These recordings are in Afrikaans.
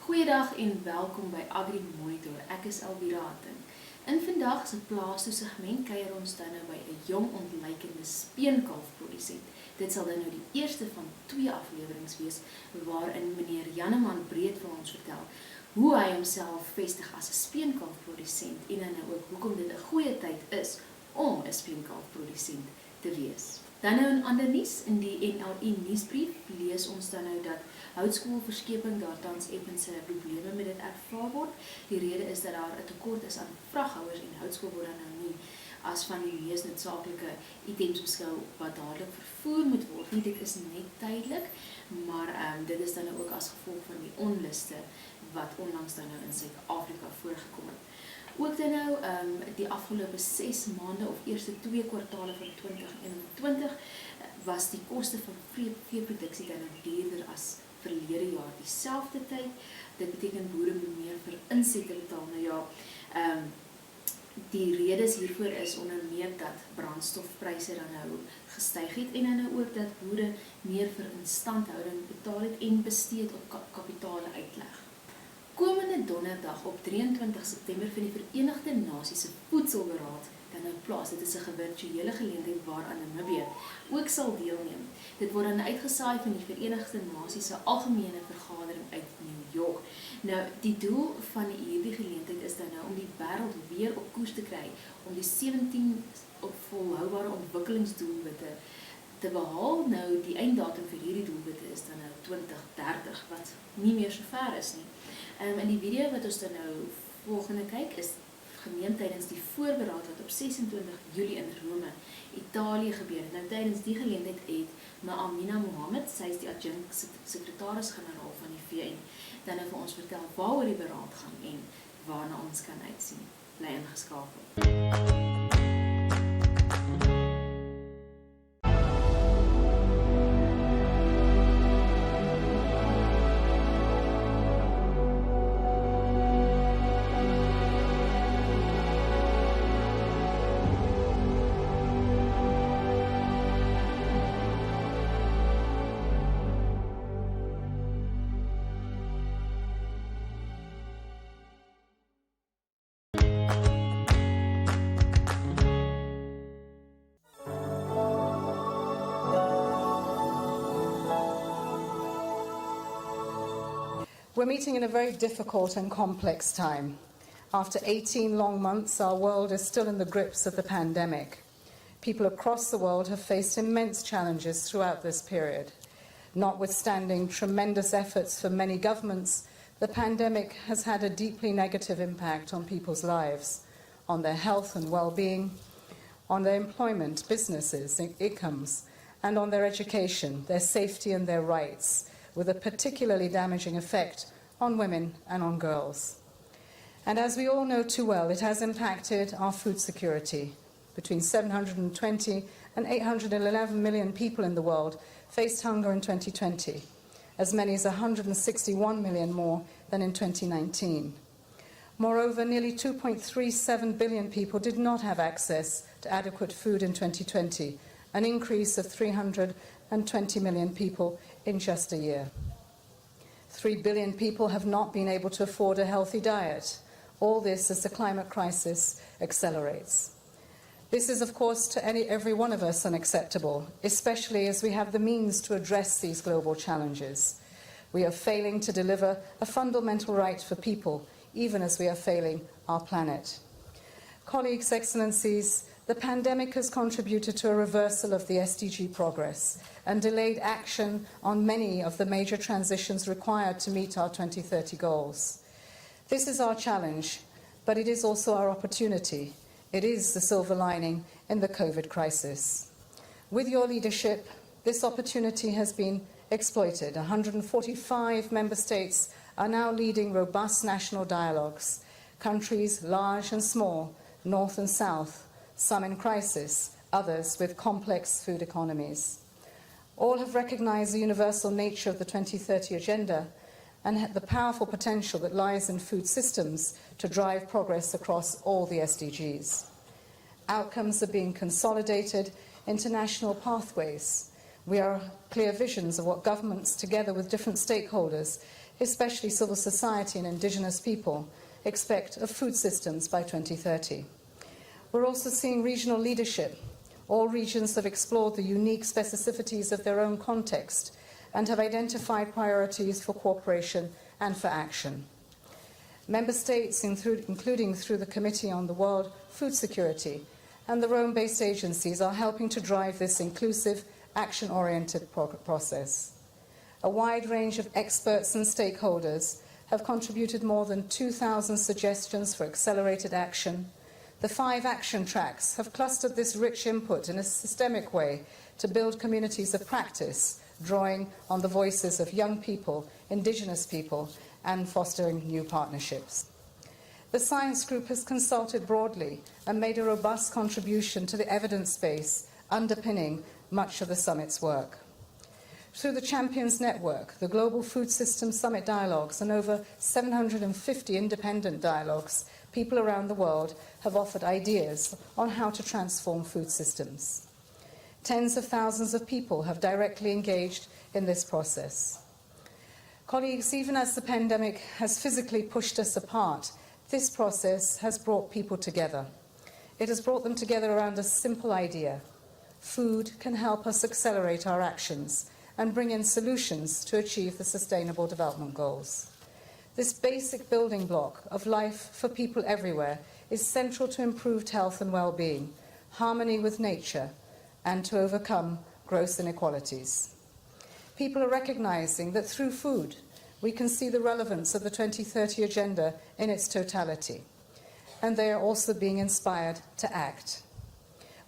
Goeiedag en welkom by Agri Monitor. Ek is Beraad. In Vandag se plaas segment kuier ons dan nou by 'n jong ontluikende speenkalofprodusent. Dit sal dan nou die eerste van 2 aflewerings wees waarin meneer Janneman Breedt vir ons vertel hoe hy homself vestig as 'n speenkalofprodusent en dan nou ook hoekom dit 'n goeie tyd is om 'n speenkalofprodusent te wees. Dan nou in ander nuus, in die NLI nuusbrief lees ons dan nou dat houtskoolverskeping daar tans effense probleme met dit ervaar word. Die rede is dat daar 'n tekort is aan vraghouers en houtskool word dan nou nie as van die mees noodsaaklike items beskou wat dadelik vervoer moet word nie. Dit is net tydelik, maar dit is dan nou ook as gevolg van die onluste wat onlangs dan nou in Suid-Afrika voorgekom het. Ook dan nou die afgelope 6 maande of eerste 2 kwartale van 2021 was die koste van veeproduksie dan nou duurder as verlede jaar dieselfde tyd. Dit beteken boere moet meer vir insette betaal. Nou ja, die redes hiervoor is onder meer dat brandstofpryse dan nou gestyg het en dan nou ook dat boere meer vir instandhouding betaal het en besteed het op kapitale uitleg. Komende Donderdag op 23 September van die Verenigde Nasies se Voedselberaad dan nou plaas. Dit is 'n virtuele geleentheid waaraan Namibië ook sal deelneem. Dit word dan uitgesaai van die Verenigde Nasies se algemene vergadering uit New York. Nou, die doel van hierdie geleentheid is dan nou om die wêreld weer op koers te kry om die 17 volhoubare ontwikkelingsdoelwitte te behaal. Nou, die einddatum vir hierdie doelwitte is dan nou 2030, wat nie meer so ver is nie. In die video wat ons dan nou volgende kyk is geneem tydens die voorberaad wat op 26 Julie in Rome, Italië gebeur het. Nou, tydens die geleentheid het Amina Mohammed, sy is die adjunk-sekretarisgeneraal van die VN, dan nou vir ons vertel waaroor die beraad gaan en waarna ons kan uitsien. Bly ingeskakel. We're meeting in a very difficult and complex time. After 18 long months, our world is still in the grips of the pandemic. People across the world have faced immense challenges throughout this period. Notwithstanding tremendous efforts from many governments, the pandemic has had a deeply negative impact on people's lives, on their health and well-being, on their employment, businesses, incomes, and on their education, their safety and their rights, with a particularly damaging effect on women and on girls. And as we all know too well, it has impacted our food security. Between 720 and 811 million people in the world faced hunger in 2020, as many as 161 million more than in 2019. Moreover, nearly 2.37 billion people did not have access to adequate food in 2020, an increase of 320 million people in just a year. 3 billion people have not been able to afford a healthy diet. All this as the climate crisis accelerates. This is, of course, to every one of us unacceptable, especially as we have the means to address these global challenges. We are failing to deliver a fundamental right for people, even as we are failing our planet. Colleagues, Excellencies, the pandemic has contributed to a reversal of the SDG progress and delayed action on many of the major transitions required to meet our 2030 goals. This is our challenge, but it is also our opportunity. It is the silver lining in the COVID crisis. With your leadership, this opportunity has been exploited. 145 member states are now leading robust national dialogues. Countries large and small, north and south, some in crisis, others with complex food economies. All have recognized the universal nature of the 2030 agenda and the powerful potential that lies in food systems to drive progress across all the SDGs. Outcomes are being consolidated into national pathways. We are clear visions of what governments, together with different stakeholders, especially civil society and indigenous people, expect of food systems by 2030. We're also seeing regional leadership. All regions have explored the unique specificities of their own context and have identified priorities for cooperation and for action. Member States, including through the Committee on the World Food Security and the Rome-based agencies, are helping to drive this inclusive, action-oriented process. A wide range of experts and stakeholders have contributed more than 2,000 suggestions for accelerated action. The 5 action tracks have clustered this rich input in a systemic way to build communities of practice, drawing on the voices of young people, indigenous people, and fostering new partnerships. The science group has consulted broadly and made a robust contribution to the evidence base underpinning much of the summit's work. Through the Champions Network, the Global Food System Summit Dialogues, and over 750 independent dialogues, people around the world have offered ideas on how to transform food systems. Tens of thousands of people have directly engaged in this process. Colleagues, even as the pandemic has physically pushed us apart, this process has brought people together. It has brought them together around a simple idea. Food can help us accelerate our actions and bring in solutions to achieve the Sustainable Development Goals. This basic building block of life for people everywhere is central to improved health and well-being, harmony with nature, and to overcome gross inequalities. People are recognizing that through food, we can see the relevance of the 2030 Agenda in its totality, and they are also being inspired to act.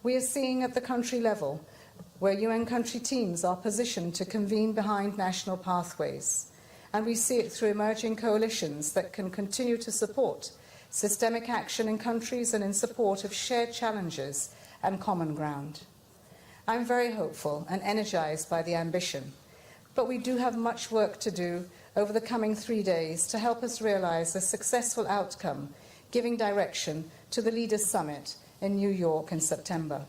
We are seeing at the country level where UN country teams are positioned to convene behind national pathways, and we see it through emerging coalitions that can continue to support systemic action in countries and in support of shared challenges and common ground. I'm very hopeful and energized by the ambition, but we do have much work to do over the coming 3 days to help us realize a successful outcome, giving direction to the Leaders' Summit in New York in September.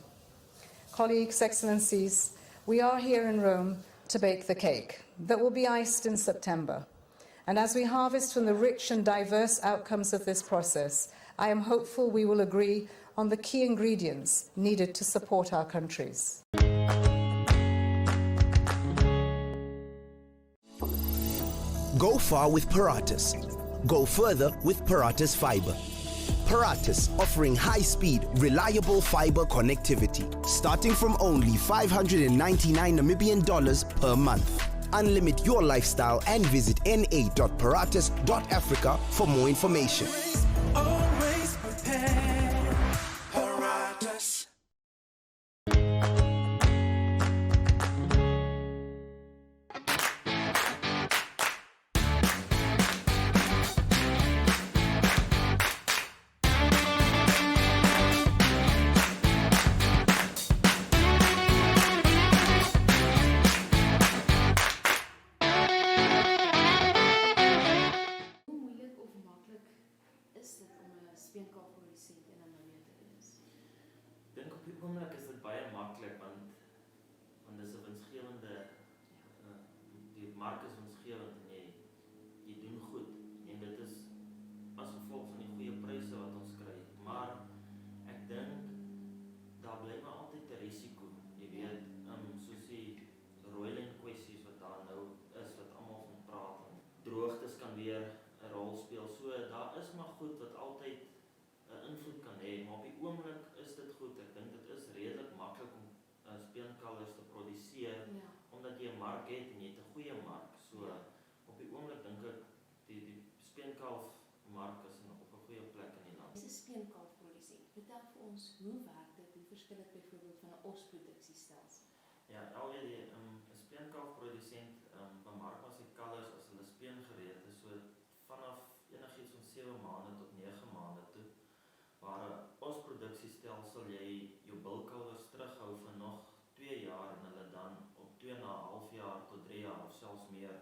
Colleagues, Excellencies, we are here in Rome to bake the cake that will be iced in September. And as we harvest from the rich and diverse outcomes of this process, I am hopeful we will agree on the key ingredients needed to support our countries. Go far with Paratus. Go further with Paratus Fiber. Paratus offering high-speed, reliable fiber connectivity, starting from only 599 Namibian dollars per month. Unlimit your lifestyle and visit na.paratus.africa for more information. Always prepared. Paratus. Hoe moeilijk of makkelijk is dit om 'n speenkalfprodusent in Namibië te wees? Ek dink op die oomblik is dit baie maklik want dis 'n winsgewende die mark is winsgewend en jy doen goed en dit is as gevolg van die goeie pryse wat ons kry. Maar ek dink daar bly maar altyd 'n risiko. Jy weet, soos die roiling kwessies wat daar nou is wat almal van praat en droogtes kan weer 'n rol speel. So daar is maar goed wat altyd 'n invloed kan hê, maar op die oomblik is dit goed. Ek dink dit is redelik maklik om speenkalvers te produseer Ja. omdat jy 'n mark het en jy het 'n goeie mark. So op die oomblik dink ek die speenkalfmark is op 'n goeie plek in die land. Dis 'n speenkalfprodusent. Vertel vir ons, hoe werk dit? Hoe verskil dit byvoorbeeld van 'n osproduksiestelsel? Ja, alweer 'n speenkalfprodusent bemark maar sy kalvers as hulle speengereed is, so vanaf enigiets van 7 maande tot 9 maande toe. Waar 'n osproduksiestelsel jy jou bulkalvers terughou vir nog 2 jaar en hulle dan op 2,5 jaar tot 3 jaar of selfs meer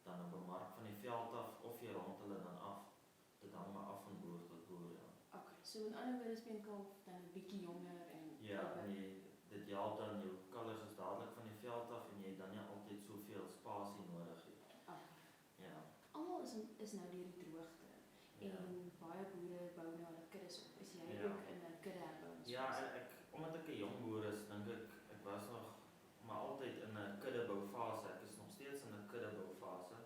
dan 'n bemark van die veld af of jy rond hulle dan af. Dit hang maar af van boer tot boer, ja. Okay, so met ander woorde speenkalf dan 'n bietjie jonger en Ja, en dit help dan jou kalvers is dadelik van die veld af en jy dan nie altyd soveel spasie nodig het. Okay. Ja. Al is nou deur die droogte en baie boere bou nou hulle kuddes op. Is jy Ja. ook in 'n kuddeherbouingsfase? Ja, omdat ek 'n jong boer is, dink ek was nog maar altyd in 'n kuddeboufase. Ek is nog steeds in 'n kuddeboufase.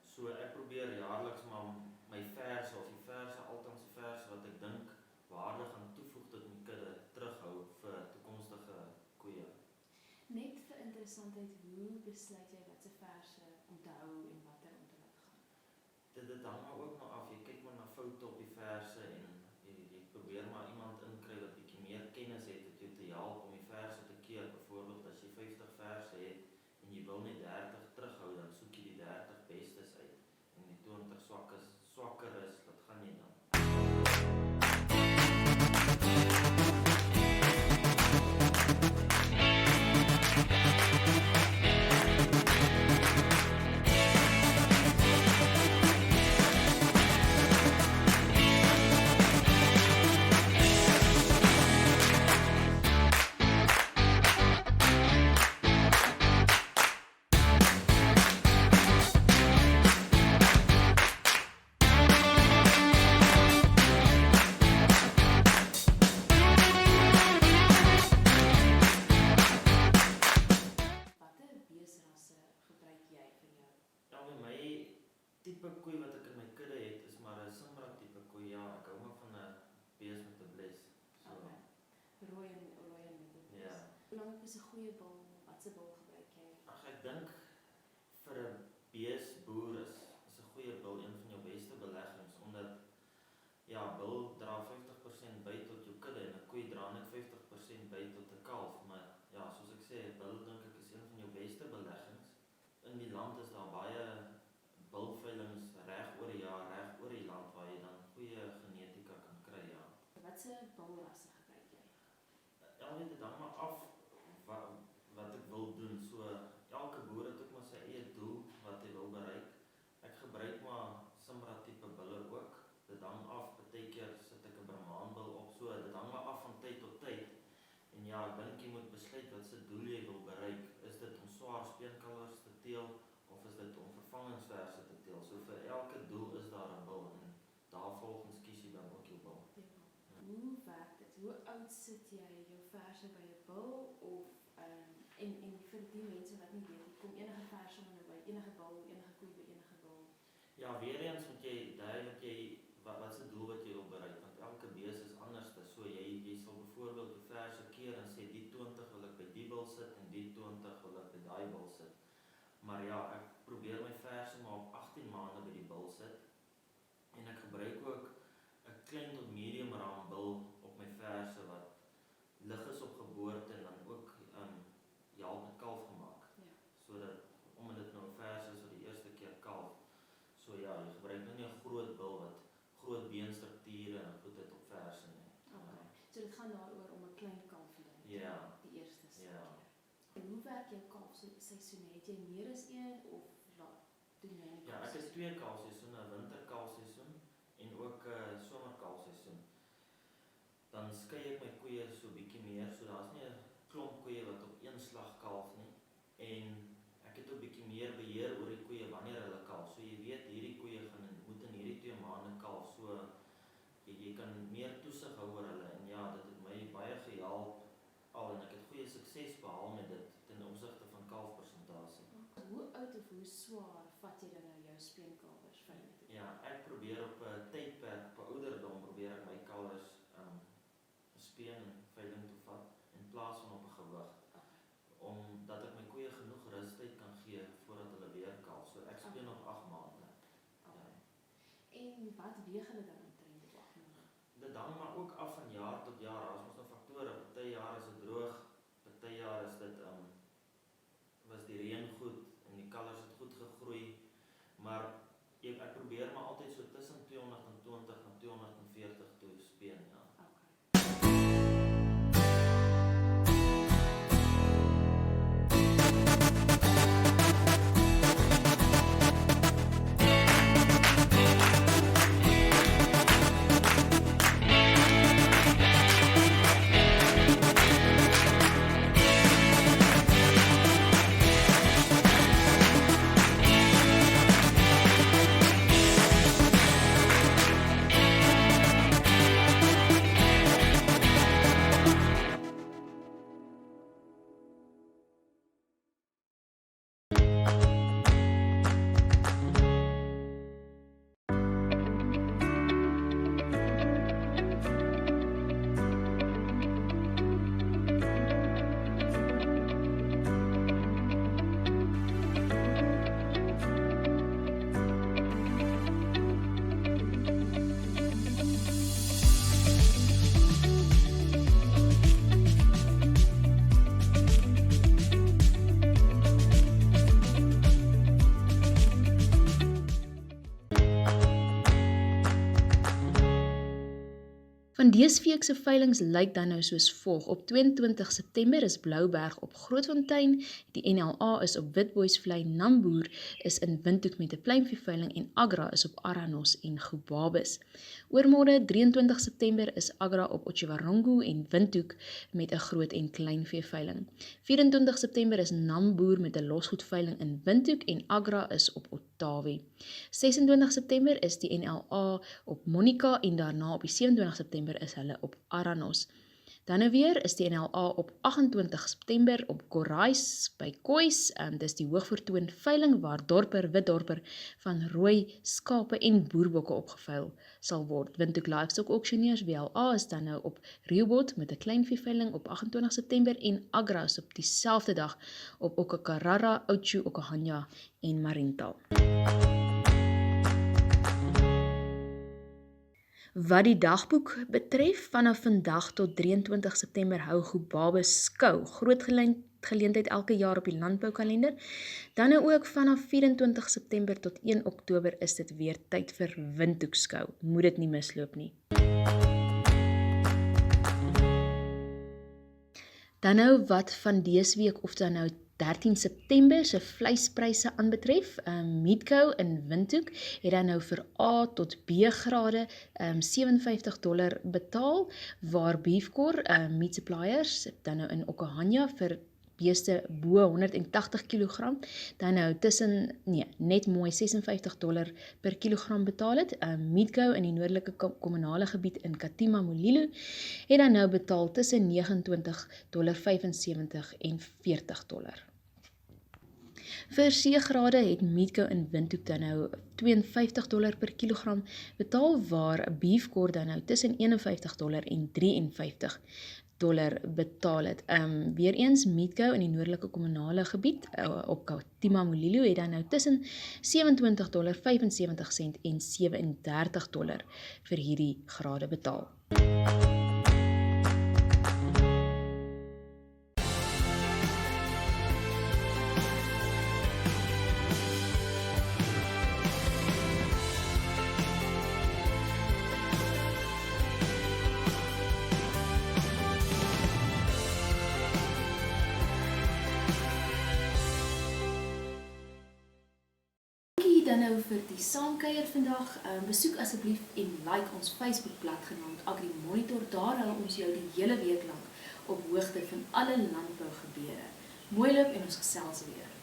So ek probeer jaarliks maar my verse of die althans die verse wat ek dink waarde gaan toevoeg tot my kudde terughou vir toekomstige koeie. Net vir interessantheid, hoe besluit jy watse verse om te hou en watter om te laat gaan? Dit hang maar ook maar af. Jy kyk maar na foute op die verse en jy probeer maar iemand inkry wat bietjie meer kennis het wat jou te help om die verse te keer. Byvoorbeeld as jy 50 verse het en jy wil net 30 terughou, dan soek jy die 30 bestes uit en die 20 swakker is, wat gaan jy dan? Tipe koei wat ek in my kudde het is maar 'n Simra tipe koei. Ja, ek hou maar van 'n bees met 'n bles. So. Okay. Rooi en met 'n bles. Ja. Hoe lank is 'n goeie bil? Watse bil gebruik jy? Ag, ek dink vir 'n beesboer is 'n goeie bil een van jou beste beleggings omdat ja, bil dra 50% by tot jou kudde en 'n koei dra net 50% by tot 'n kalf, maar ja, soos ek sê, 'n bil dink ek is een van jou beste beleggings. In die land is daar baie bilveilings reg oor die jaar, reg oor die land waar jy dan goeie genetika kan kry, ja. Watse bilrasse gebruik jy? Ja, dit hang maar af wat ek wil doen. So elke boer het ook maar sy eie doel wat hy wil bereik. Ek gebruik maar Simra tipe bille ook. Dit hang af, partykeer sit ek 'n Brahmaanbil op, so dit hang maar af van tyd tot tyd. En ja, ek dink jy moet besluit wat se doel jy wil bereik. Is dit om swaar speenkalvers te teel of is dit om vervangingsverse te teel? So vir elke doel is daar 'n bil en daarvolgens kies jy dan ook jou bil. Ja. Hoe werk dit? Hoe oud sit jy jou verse by 'n bil of en vir die mense wat nie weet, kom enige verse nou by enige bil, enige koei by enige bil? Ja, weer eens moet jy wat se doel wat jy wil bereik, want elke bees is anders. So jy sal byvoorbeeld die verse keer en sê die 20 wil ek by die bil sit en die 20 wil ek by daai bil sit. Maar ja, ek probeer my verse maar op 18 maande by die bil sit en ek gebruik ook 'n klein tot medium raam bil op my verse wat lig is op geboorte en dan ook help met kalf gemaak. Ja. Sodat omdat dit nou 'n vers is wat die eerste keer kalf. So ja, jy gebruik nou nie 'n groot bil wat groot beenstrukture en goed het op verse nie. Okay. So dit gaan daaroor om 'n klein kalfie dan te Ja. maak, die eerste keer. Ja. En hoe werk jou kalfseisoen? Het jy meer as een of doen jy nie? Ja, ek het 2 kalfseisoene, 'n winterkalfseisoen en ook 'n somerkalfseisoen. Dan skei ek my koeie so bietjie meer, so daar's nie 'n klomp koeie wat op een slag kalf nie. En ek het ook bietjie meer beheer oor die koeie wanneer hulle kalf. So jy weet hierdie koeie moet in hierdie 2 maande kalf. So jy kan meer toesig hou oor hulle en ja, dit het my baie gehelp al en ek het goeie sukses behaal met dit ten opsigte van kalfpersentasie. Hoe oud of hoe swaar vat jy dan nou jou speenkalvers veilig te doen? Ja, ek probeer op 'n tydperk, op 'n ouderdom probeer ek my kalvers speen en veiling te vat in plaas van op 'n gewig. Omdat ek my koeie genoeg rustyd kan gee voordat hulle weer kalf. So ek speen op 8 maande. Ja. En wat weeg hulle dan omtrent op 8 maande? Dit hang maar ook af van jaar tot jaar. Daar's mos nou faktore. Party jaar is dit droog, party jaar is dit was die reën goed en die kalvers het goed gegroei. Maar ek probeer maar altyd so tussen 220 en 240 toe speen, ja. Van dese week se veilings lyk dan nou soos volg. Op 22 September is Blouberg op Grootfontein, die NLA is op Witboisvlei, Namboer is in Windhoek met 'n pluimveeveiling en Agra is op Aranos en Gubabis. Oormôre 23 September is Agra op Otjiwarongo en Windhoek met 'n groot en klein veeveiling. 24 September is Namboer met 'n losgoedveiling in Windhoek en Agra is op Ottawi. 26 September is die NLA op Monica en daarna op die 27 September is hulle op Aranos. Dan nou weer is die NLA op 28 September op Korais by Kois. Dis die hoogvertoon veiling waar witdorper van rooi skape en boerbokke opgeveil sal word. Windhoek Livestock Auctioneers WLA is dan nou op Rehoboth met 'n kleinveeveiling op 28 September en Agra is op dieselfde dag op Okakarara, Oudtshoorn, Okahanya en Mariental. Wat die dagboek betref, vanaf vandag tot 23 September hou Gubabis skou, groot geleentheid elke jaar op die landboukalender. Dan nou ook vanaf 24 September tot 1 Oktober is dit weer tyd vir Windhoek skou. Moet dit nie misloop nie. Dan nou wat van dese week of dan nou 13 September se vleispryse aanbetref. Meatco in Windhoek het dan nou vir A tot B grade $57 betaal, waar Beefcore meat suppliers dan nou in Okahanya vir beeste bo 180 kg, dan nou net mooi $56 per kilogram betaal het. Meatco in die noordelike kommunale gebied in Katima Mulilo het dan nou betaal tussen $29.75 en $40. Vir C-grade het Meatco in Windhoek dan nou $52 per kilogram betaal, waar Beefcore dan nou tussen $51 en $53 betaal het. Weer eens, Meatco in die noordelike kommunale gebied op Katima Mulilo het dan nou tussen $27.75 en $37 vir hierdie grade betaal. Dan nou vir die saamkuier vandag, besoek asseblief en like ons Facebookblad genaamd Agri Monitor. Daar hou ons jou die hele week lank op hoogte van alle landbougebeure. Mooi loop en ons gesels weer.